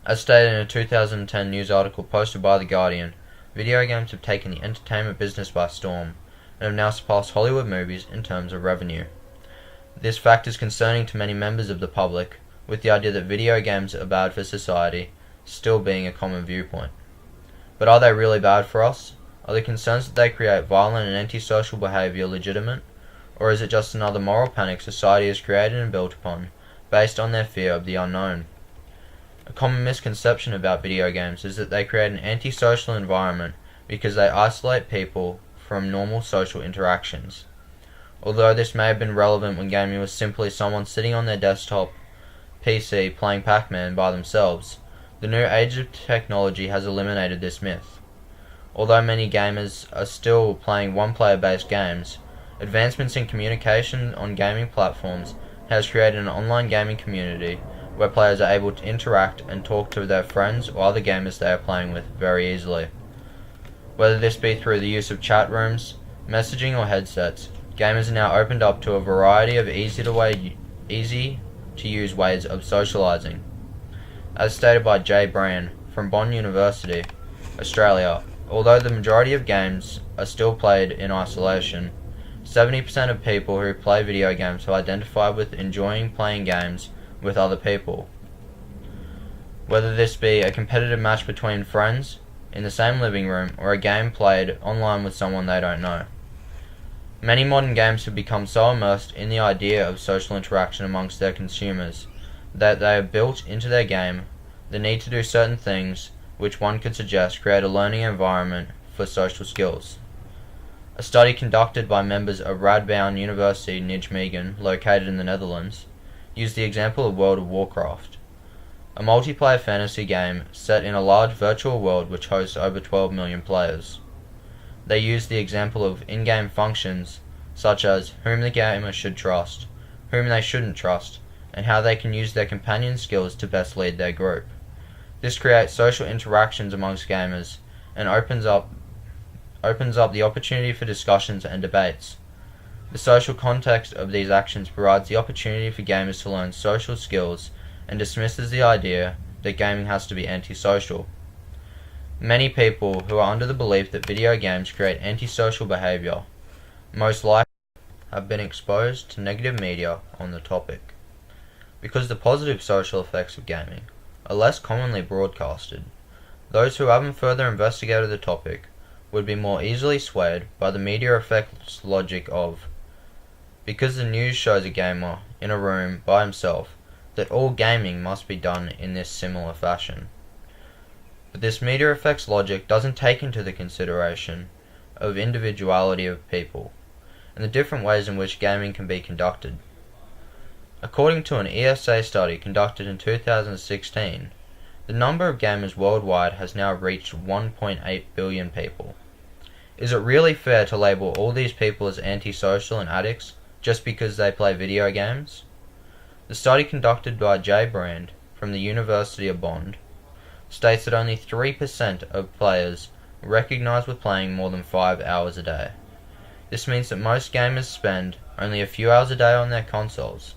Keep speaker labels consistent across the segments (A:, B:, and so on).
A: As stated in a 2010 news article posted by The Guardian, video games have taken the entertainment business by storm and have now surpassed Hollywood movies in terms of revenue. This fact is concerning to many members of the public, with the idea that video games are bad for society still being a common viewpoint. But are they really bad for us? Are the concerns that they create violent and antisocial behavior legitimate? Or is it just another moral panic society has created and built upon, based on their fear of the unknown? A common misconception about video games is that they create an antisocial environment because they isolate people from normal social interactions. Although this may have been relevant when gaming was simply someone sitting on their desktop PC playing Pac-Man by themselves, the new age of technology has eliminated this myth. Although many gamers are still playing one-player based games, advancements in communication on gaming platforms has created an online gaming community where players are able to interact and talk to their friends or other gamers they are playing with very easily. Whether this be through the use of chat rooms, messaging or headsets, gamers are now opened up to a variety of easy to use ways of socializing. As stated by Jay Brand from Bond University, Australia, although the majority of games are still played in isolation, 70% of people who play video games have identified with enjoying playing games with other people. Whether this be a competitive match between friends in the same living room or a game played online with someone they don't know. Many modern games have become so immersed in the idea of social interaction amongst their consumers that they have built into their game the need to do certain things which one could suggest create a learning environment for social skills. A study conducted by members of Radboud University Nijmegen, located in the Netherlands, used the example of World of Warcraft, a multiplayer fantasy game set in a large virtual world which hosts over 12 million players. They used the example of in-game functions such as whom the gamer should trust, whom they shouldn't trust, and how they can use their companion skills to best lead their group. This creates social interactions amongst gamers and opens up the opportunity for discussions and debates. The social context of these actions provides the opportunity for gamers to learn social skills and dismisses the idea that gaming has to be antisocial. Many people who are under the belief that video games create antisocial behavior most likely have been exposed to negative media on the topic. Because the positive social effects of gaming are less commonly broadcasted, those who haven't further investigated the topic would be more easily swayed by the media effects logic of, because the news shows a gamer in a room by himself, that all gaming must be done in this similar fashion. But this media effects logic doesn't take into the consideration of individuality of people and the different ways in which gaming can be conducted. According to an ESA study conducted in 2016, the number of gamers worldwide has now reached 1.8 billion people. Is it really fair to label all these people as antisocial and addicts just because they play video games? The study conducted by Jay Brand from the University of Bonn states that only 3% of players recognize with playing more than 5 hours a day. This means that most gamers spend only a few hours a day on their consoles,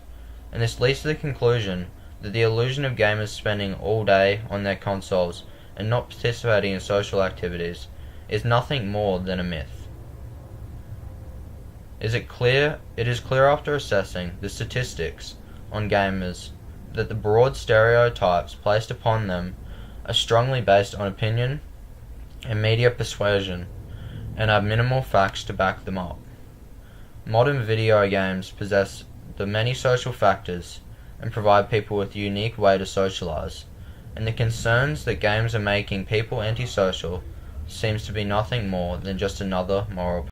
A: and this leads to the conclusion that the illusion of gamers spending all day on their consoles and not participating in social activities is nothing more than a myth. It is clear after assessing the statistics on gamers that the broad stereotypes placed upon them are strongly based on opinion and media persuasion and have minimal facts to back them up. Modern video games possess the many social factors and provide people with a unique way to socialize, and the concerns that games are making people antisocial seems to be nothing more than just another moral